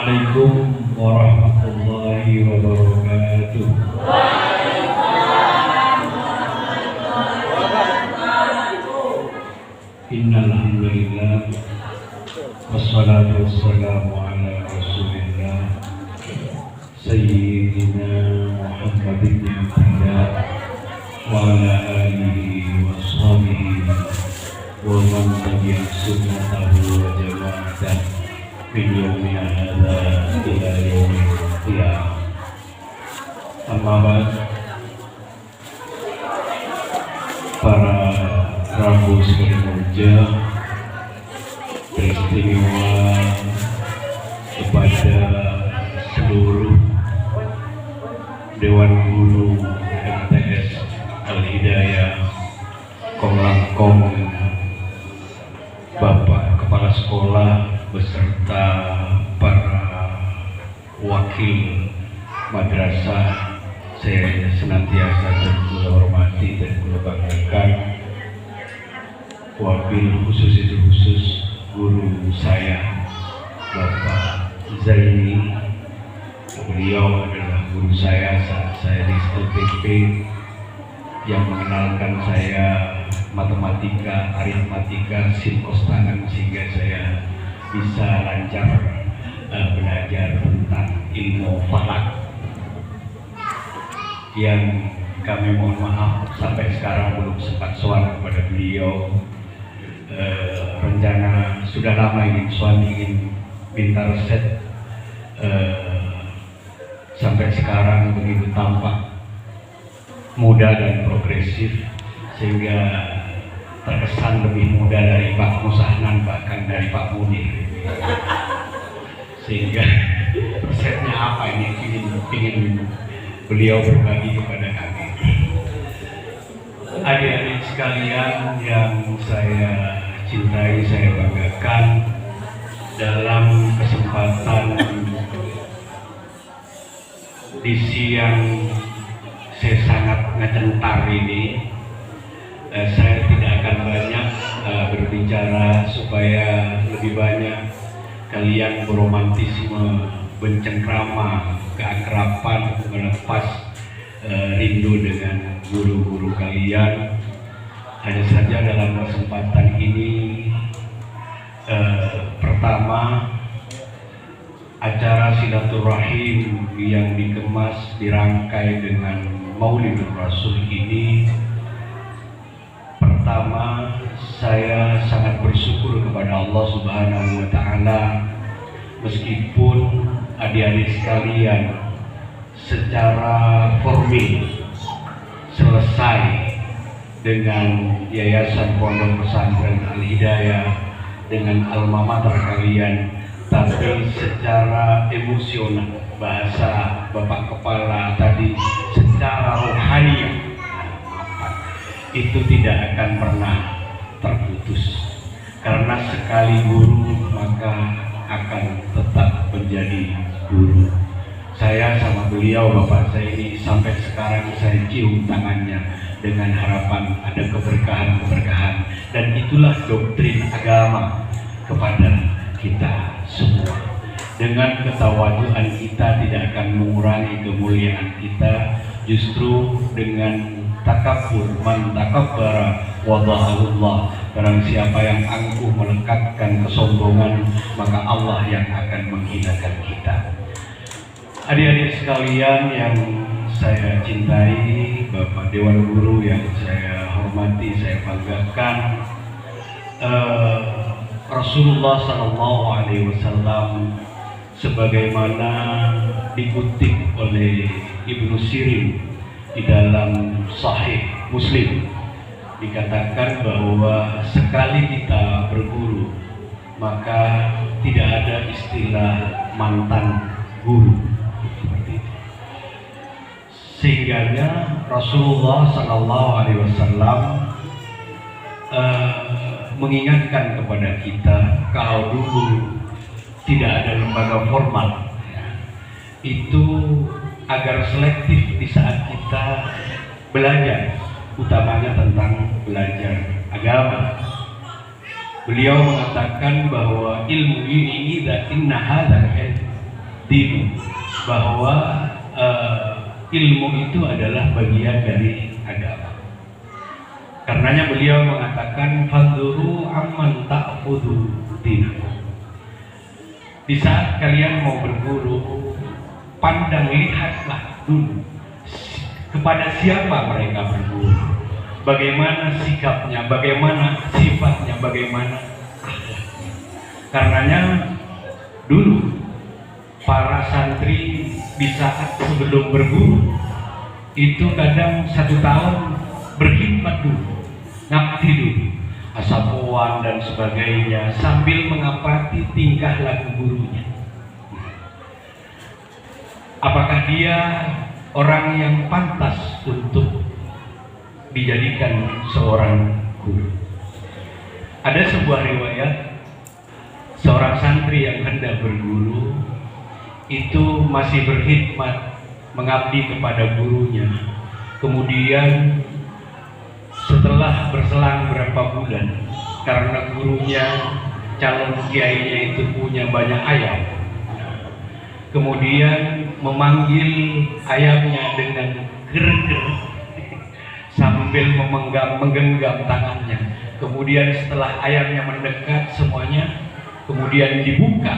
Assalamualaikum warahmatullahi wabarakatuh. Innal hamdalillah wassalatu wassalamu ala rasulillah sayyidina Muhammadin abdillah wa ala alihi wa sahbihi wa man tabi'a sunnatahu wa jama'atan min yawmi hadza ila yaumil qiyamah. Amma ba'd. Para Rabu Sekerja beristimewa kepada seluruh Dewan Guru MTS Al-Hidayah, Komlangkom, Bapak Kepala Sekolah beserta para wakil madrasah, saya senantiasa hormati dan banggakan. Wabil khusus itu khusus guru saya Bapak Zaini. Beliau adalah guru saya saat saya di SLTP, yang mengenalkan saya matematika, aritmatika, sinkostangan, sehingga saya bisa lancar belajar tentang ilmu falak, yang kami mohon maaf sampai sekarang belum sempat soal kepada beliau. Rencana sudah lama ingin soal, ingin minta resep, sampai sekarang begitu tampak muda dan progresif, sehingga terkesan lebih muda dari Pak Musahnan, bahkan dari Pak Munir. Sehingga resepnya apa ini ingin beliau berbagi kepada kami. Adik-adik sekalian yang saya cintai, saya banggakan, dalam kesempatan di siang saya sangat ngecentar ini, saya tidak akan banyak berbicara supaya lebih banyak kalian beromantisme, bencengkrama, keakraban, melepas rindu dengan guru-guru kalian. Hanya saja dalam kesempatan ini, pertama, acara silaturahim yang dikemas dirangkai dengan Maulid Rasul ini, pertama saya sangat bersyukur kepada Allah Subhanahu wa Ta'ala, meskipun adik-adik sekalian secara formil selesai dengan Yayasan Pondok Pesantren Al-Hidayah, dengan alma mater kalian, tapi secara emosional, bahasa Bapak Kepala tadi, secara rohani itu tidak akan pernah terputus, karena sekali guru maka akan tetap menjadi guru. Saya sama beliau, Bapak saya ini, sampai sekarang saya cium tangannya dengan harapan ada keberkahan-keberkahan, dan itulah doktrin agama kepada kita semua. Dengan ketawaduan kita tidak akan mengurangi kemuliaan kita, justru dengan takabur, man takabbara wadahullah, barang siapa yang angkuh melekatkan kesombongan, maka Allah yang akan menghinakan kita. Adik-adik sekalian yang saya cintai, Bapak Dewan Guru yang saya hormati, saya banggakan, Rasulullah SAW sebagaimana dikutip oleh Ibnu Sirin di dalam Sahih Muslim, dikatakan bahwa sekali kita berguru maka tidak ada istilah mantan guru. Seperti itu. Sehingganya Rasulullah SAW mengingatkan kepada kita, kalau dulu tidak ada lembaga formal, itu agar selektif di saat kita belajar, utamanya tentang belajar agama. Beliau mengatakan bahwa ilmu ini inna hadzal ilm dinu, bahwa ilmu itu adalah bagian dari agama. Karenanya beliau mengatakan fanduru amman ta'khudhu dinakum. Di saat kalian mau berguru, pandang lihatlah dulu kepada siapa mereka berguru, bagaimana sikapnya, bagaimana sifatnya, bagaimana akhlaknya. Karenanya dulu para santri di saat sebelum berguru itu kadang 1 tahun berkhidmat dulu, ngabdi dulu, asapuan dan sebagainya, sambil mengapati tingkah laku gurunya. Apakah dia orang yang pantas untuk dijadikan seorang guru? Ada sebuah riwayat, seorang santri yang hendak berguru itu masih berkhidmat mengabdi kepada gurunya. Kemudian setelah berselang berapa bulan, karena gurunya, calon kiainya itu punya banyak ayam, kemudian memanggil ayamnya dengan ger-ger sambil menggenggam tangannya. Kemudian setelah ayamnya mendekat semuanya, kemudian dibuka,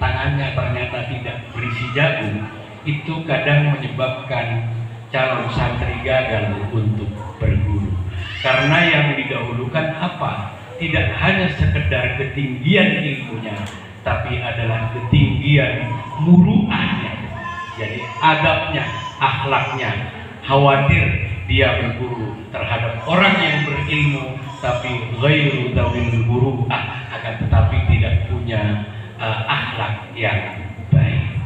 tangannya ternyata tidak berisi jagung. Itu kadang menyebabkan calon santri gagal untuk berguru. Karena yang didahulukan apa? Tidak hanya sekedar ketinggian ilmunya, tapi adalah ketinggian muruahnya. Jadi adabnya, akhlaknya. Khawatir dia berguru terhadap orang yang berilmu tapi ghairu dawil muru'ah, akan tetapi tidak punya akhlak yang baik.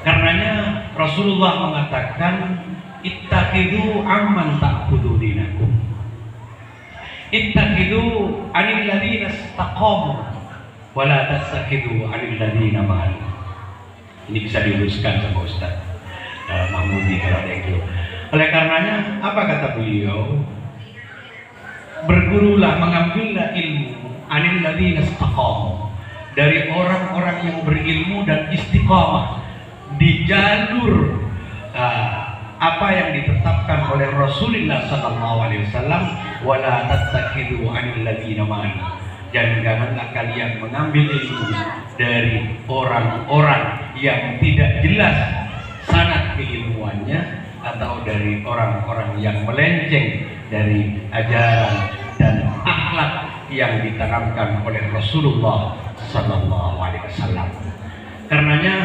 Karenanya Rasulullah mengatakan ittaqidu amman ta'khudhu dinakum. Ittaqidu 'anil ladzina istaqamu wa la tattaqidu 'anil ladzina ma'al. Ini bisa diluruskan sama Ustaz Mahmudi kalau ada itu. Oleh karenanya apa kata beliau? Bergurulah, mengambillah ilmu 'anil ladzina istaqamu, dari orang-orang yang berilmu dan istiqamah di jalur apa yang ditetapkan oleh Rasulullah SAW. Wala tattakhidhu 'anil ladzina ma'an. Janganlah kalian mengambil ilmu dari orang-orang yang tidak jelas sanad keilmuannya, atau dari orang-orang yang melenceng dari ajaran dan akhlak yang ditanamkan oleh Rasulullah SAW. Karenanya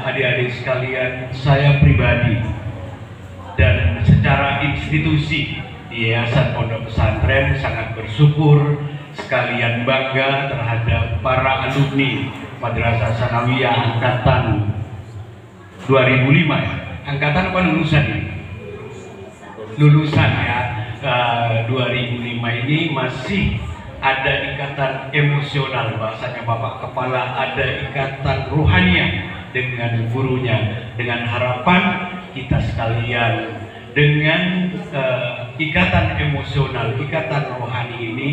adik-adik sekalian, saya pribadi dan secara institusi di Yayasan Pondok Pesantren sangat bersyukur sekalian bangga terhadap para alumni Madrasah Sanawiyah angkatan 2005 ya. Angkatan apa lulusan ini? Lulusan ya. 2005 ini masih ada ikatan emosional, bahasanya Bapak Kepala, ada ikatan ruhaniah dengan gurunya, dengan harapan kita sekalian dengan ikatan emosional, ikatan rohani ini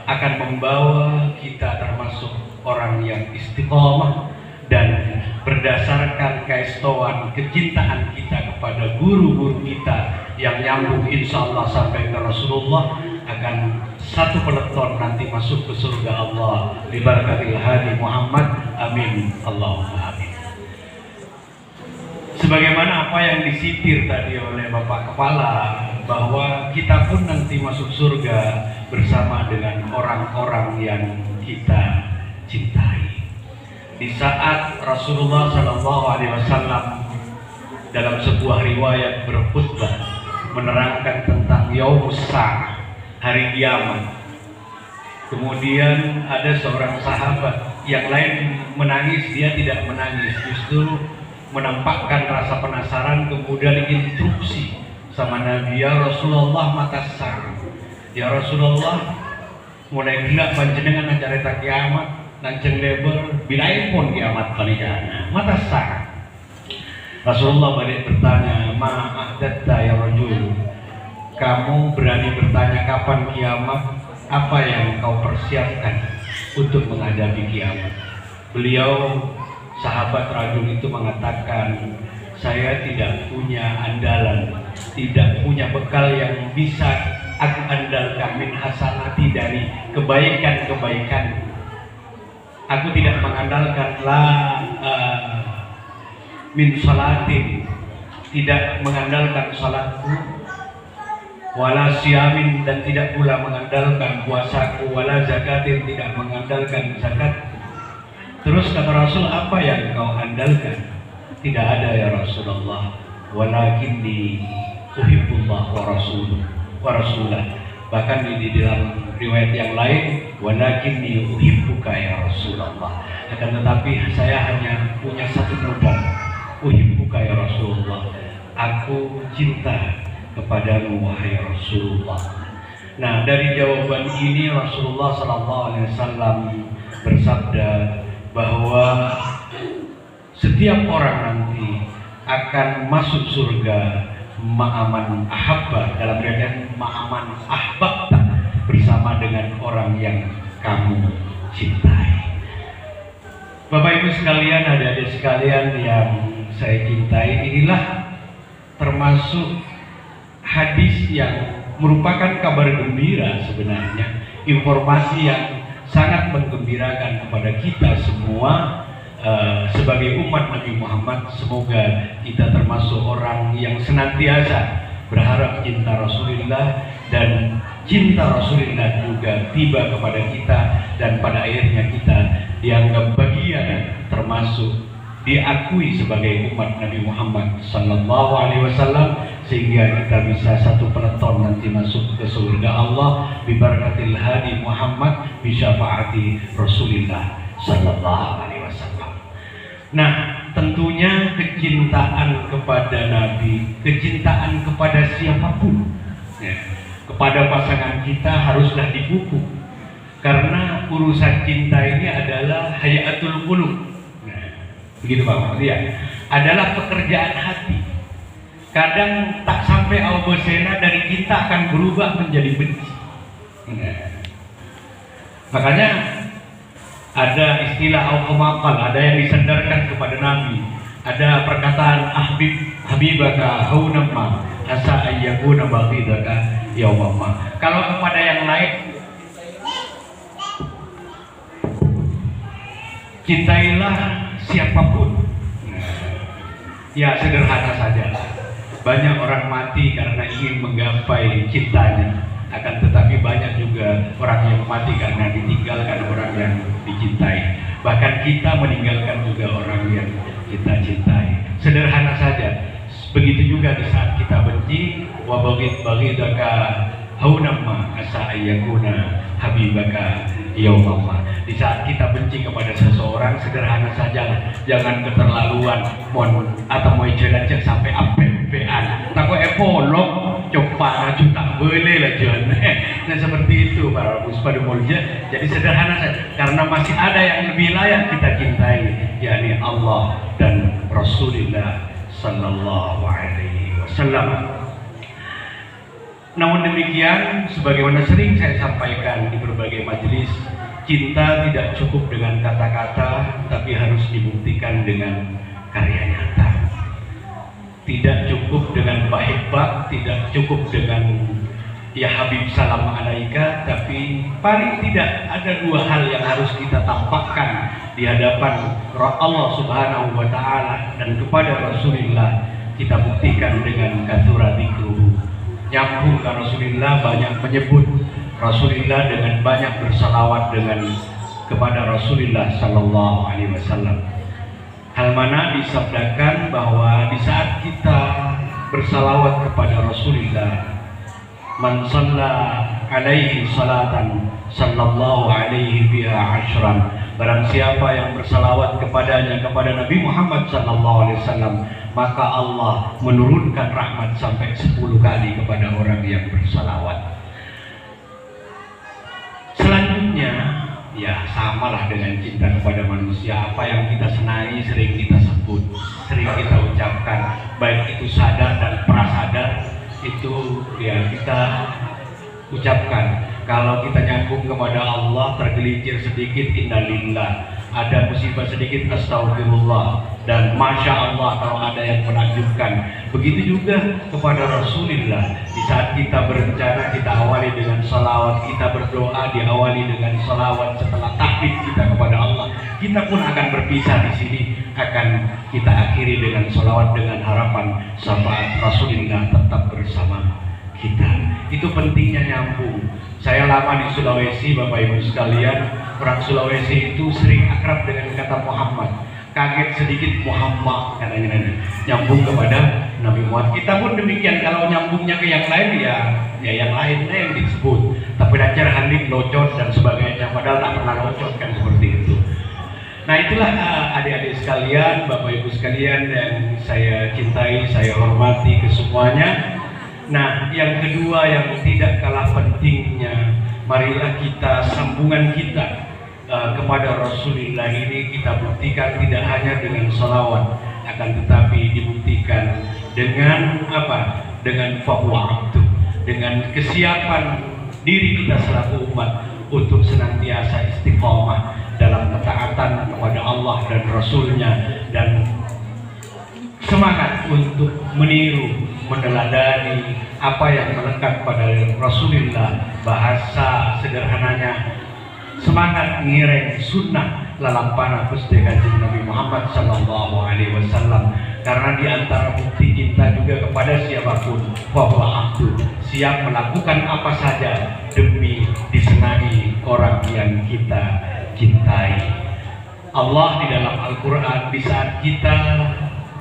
akan membawa kita termasuk orang yang istiqomah, dan berdasarkan keistoan kecintaan kita kepada guru-guru kita yang nyambung insya Allah sampai ke Rasulullah, akan satu peleton nanti masuk ke surga Allah li barakatil hadi Muhammad, amin Allahumma amin. Sebagaimana apa yang disitir tadi oleh Bapak Kepala, bahwa kita pun nanti masuk surga bersama dengan orang-orang yang kita cintai. Di saat Rasulullah SAW dalam sebuah riwayat berkhutbah menerangkan tentang Yaumus Sa'ah, hari kiamat, kemudian ada seorang sahabat yang lain menangis, dia tidak menangis, justru menampakkan rasa penasaran, kemudian instruksi sama Nabi, ya Rasulullah mata sa'ah, ya Rasulullah mulai gelap panjenengan acara kiamat lanceng lebar bilaipun kiamat panikana mata sa'ah. Rasulullah balik bertanya, ma'ahdatta ya rajul, kamu berani bertanya kapan kiamat? Apa yang kau persiapkan untuk menghadapi kiamat? Beliau sahabat rajul itu mengatakan, saya tidak punya andalan, tidak punya bekal yang bisa aku andalkan min hasanati dari kebaikan-kebaikan. Aku tidak mengandalkan min salatin, tidak mengandalkan salatku, wala siyamin, dan tidak pula mengandalkan puasaku, wala zakatin, tidak mengandalkan zakat. Terus kata Rasul, apa yang kau andalkan? Tidak ada ya Rasulullah, walakinni uhibbullah wa rasulah. Bahkan di dalam riwayat yang lain, walakinni uhibbuka ya Rasulullah. Akan tetapi saya hanya punya satu modal, uhibbuka ya Rasulullah. Aku cinta kepadamu wahai Rasulullah. Nah, dari jawaban ini Rasulullah SAW bersabda bahwa setiap orang nanti akan masuk surga ma'aman ahabba, dalam riwayat ma'aman ahbabta, bersama dengan orang yang kamu cintai. Bapak Ibu sekalian, adik-adik sekalian yang saya cintai, inilah termasuk hadis yang merupakan kabar gembira sebenarnya, informasi yang sangat menggembirakan kepada kita semua sebagai umat Nabi Muhammad. Semoga kita termasuk orang yang senantiasa berharap cinta Rasulullah, dan cinta Rasulullah juga tiba kepada kita, dan pada akhirnya kita dianggap bagian, termasuk diakui sebagai umat Nabi Muhammad Sallallahu Alaihi Wasallam, sehingga kita bisa satu peleton nanti masuk ke surga Allah bibarakatil hadi Muhammad bisyafaati Rasulullah Sallallahu Alaihi Wasallam. Nah, tentunya kecintaan kepada Nabi, kecintaan kepada siapapun, ya, kepada pasangan kita haruslah dipupuk, karena urusan cinta ini adalah hayatul qulub. Begitu Pak Mahfud ya, adalah pekerjaan hati. Kadang tak sampai awbosena dari kita akan berubah menjadi benci. Makanya ada istilah awqamakal, ada yang disandarkan kepada Nabi. Ada perkataan habibaka haunamma asa ayyakuna baghidaka yaumamma. Kalau kepada yang lain, cintailah siapapun. Ya, sederhana saja. Banyak orang mati karena ingin menggapai cintanya, akan tetapi banyak juga orang yang mati karena ditinggalkan orang yang dicintai. Bahkan kita meninggalkan juga orang yang kita cintai. Sederhana saja. Begitu juga di saat kita benci, wa baghidaka haunamma asa ayyakuna habibaka yaumamma. Di saat kita benci kepada seseorang, sederhana saja, jangan keterlaluan, atau mau jalan sampai ape-apean, takut epolok, coba tak boleh lah jalan. Nah seperti itu para puspada mulja. Jadi sederhana saja, karena masih ada yang lebih layak kita cintai, yakni Allah dan Rasulullah Sallallahu Alaihi Wasallam. Namun demikian, sebagaimana sering saya sampaikan di berbagai majelis, cinta tidak cukup dengan kata-kata, tapi harus dibuktikan dengan karya nyata. Tidak cukup dengan bahibak, tidak cukup dengan ya Habib salam alaika, tapi paling tidak ada dua hal yang harus kita tampakkan di hadapan Allah Subhanahu wa Ta'ala dan kepada Rasulullah. Kita buktikan dengan kathura dzikruhu, nyambung ke Rasulullah, banyak menyebut Rasulullah dengan banyak bersalawat kepada Rasulullah Sallallahu Alaihi Wasallam. Hal mana disabdakan bahwa di saat kita bersalawat kepada Rasulullah, man shalla alaihi salatan sallallahu alaihi biha ashran, barang siapa yang bersalawat kepadanya, kepada Nabi Muhammad Sallallahu Alaihi Wasallam, maka Allah menurunkan rahmat sampai 10 kali kepada orang yang bersalawat. Selanjutnya, ya samalah dengan cinta kepada manusia. Apa yang kita senangi sering kita sebut, sering kita ucapkan, baik itu sadar dan prasadar, itu ya kita ucapkan. Kalau kita nyambung kepada Allah, tergelincir sedikit innalillah, ada musibah sedikit astagfirullah, dan masya Allah kalau ada yang menakjubkan. Begitu juga kepada Rasulullah. Di saat kita berencana, kita awali dengan salawat, kita berdoa diawali dengan salawat, setelah takbir kita kepada Allah. Kita pun akan berpisah di sini, akan kita akhiri dengan salawat dengan harapan syafaat Rasulullah tetap bersama kita. Itu pentingnya nyambung. Saya lama di Sulawesi, Bapak Ibu sekalian. Orang Sulawesi itu sering akrab dengan kata Muhammad. Kaget sedikit Muhammad katanya, nyambung kepada Nabi Muhammad. Kita pun demikian, kalau nyambungnya ke yang lain ya yang lainnya yang disebut. Tapi dacar handik, locot dan sebagainya, padahal tak pernah locot kan seperti itu. Nah itulah adik-adik sekalian, Bapak Ibu sekalian yang saya cintai, saya hormati kesemuanya. Nah, yang kedua yang tidak kalah pentingnya, marilah kita sambungan kita kepada Rasulullah ini kita buktikan tidak hanya dengan salawat, akan tetapi dibuktikan dengan apa? Dengan fahuwa abdu, dengan kesiapan diri kita selaku umat untuk senantiasa istiqomah dalam ketaatan kepada Allah dan Rasulnya, dan semangat untuk meniru, meneladani apa yang melekat pada Rasulullah. Bahasa sederhananya, semangat ngireng sunnah lalampana Gusti Kanjeng Nabi Muhammad sallallahu alaihi wasallam. Karena di antara bukti cinta juga kepada siapapun, bahwa abdu siap melakukan apa saja demi disenangi orang yang kita cintai. Allah di dalam Al-Quran, di saat kita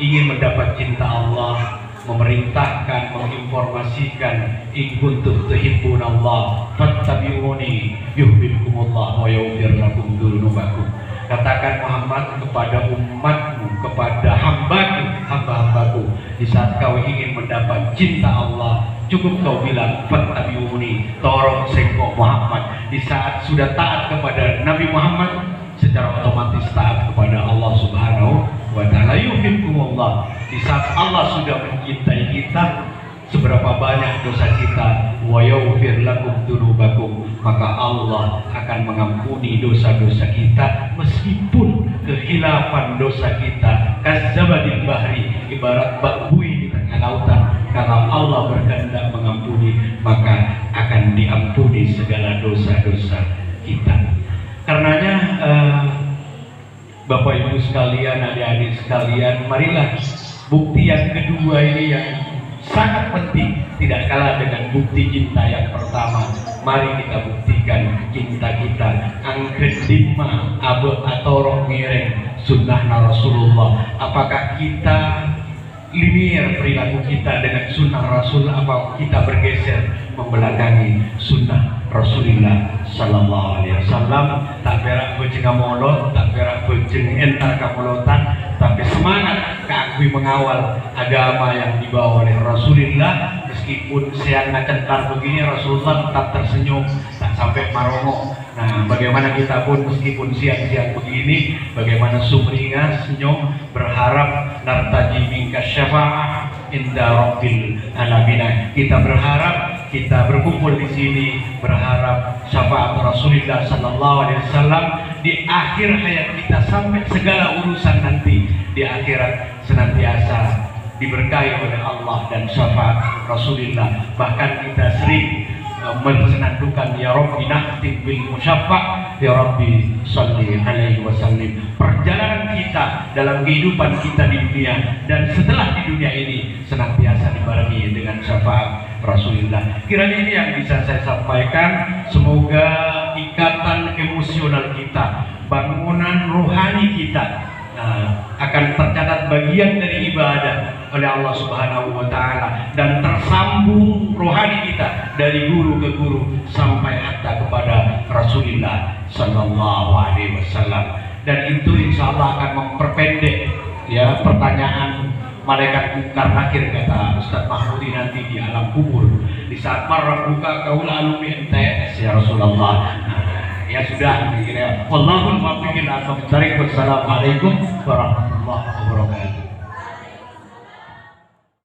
ingin mendapat cinta Allah, memerintahkan, menginformasikan, in kuntum tuhibbunallah fattabi'uni yuhibbukumullah wa yaghfir lakum dzunubakum. Katakan Muhammad kepada umatmu, kepada hamba-hambaku, di saat kau ingin mendapat cinta Allah, cukup kau bilang fattabi'uni, torong sengkok Muhammad. Di saat sudah taat kepada Nabi Muhammad, secara otomatis taat kepada Allah Subhanahu wa ta'ala. Yuhibbukumullah. Di saat Allah sudah mencintai kita, seberapa banyak dosa kita, wa yaghfir lakum dzunubakum, maka Allah akan mengampuni dosa-dosa kita meskipun kehilafan dosa kita kazzabadil bahri, ibarat bak bui di tengah lautan. Kalau Allah berkehendak mengampuni, maka akan diampuni segala dosa-dosa kita. Karenanya Bapak Ibu sekalian, adik-adik sekalian, marilah bukti yang kedua ini yang sangat penting, tidak kalah dengan bukti cinta yang pertama. Mari kita buktikan cinta kita. Angkat lima abu atau mireng sunnah Rasulullah. Apakah kita linear perilaku kita dengan sunnah Rasul, apa kita bergeser membelakangi sunnah Rasulullah sallallahu alaihi wasallam? Tak berak bejeng molot, tak berak bejeng entar kamolotan, tapi semangat keakui mengawal agama yang dibawa oleh Rasulullah. Meskipun siang centar begini, Rasulullah tetap tersenyum, tak sampai marongo. Nah, bagaimana kita pun meskipun siang-siang begini, bagaimana sumringah senyum, berharap nartaji minka syafa'ah inda rabbil alamin. Kita berharap, kita berkumpul di sini berharap syafaat Rasulullah sallallahu alaihi wasallam di akhir hayat kita, sampai segala urusan nanti di akhirat senantiasa diberkahi oleh Allah dan syafaat Rasulullah. Bahkan kita sering mensenandungkan ya Rabbi nahtim bil musyafa', ya Rabbi salli alaihi wasallim. Perjalanan kita dalam kehidupan kita di dunia dan setelah di dunia ini senantiasa dibarengi dengan syafaat Rasulullah. Kiranya ini yang bisa saya sampaikan. Semoga ikatan emosional kita, bangunan rohani kita akan tercatat bagian dari ibadah oleh Allah Subhanahu wa ta'ala, dan tersambung rohani kita dari guru ke guru sampai hatta kepada Rasulullah sallallahu alaihi wasallam. Dan itu insya Allah akan memperpendek ya pertanyaan malaikat mungkar nakir, kata Ustaz Mahmudi nanti di alam kubur, di saat marah buka kaula alumi MTS ya Rasulullah. Ya sudah, Wallahul muwaffiq ila aqwamit thoriq. Wassalamualaikum warahmatullahi wabarakatuh.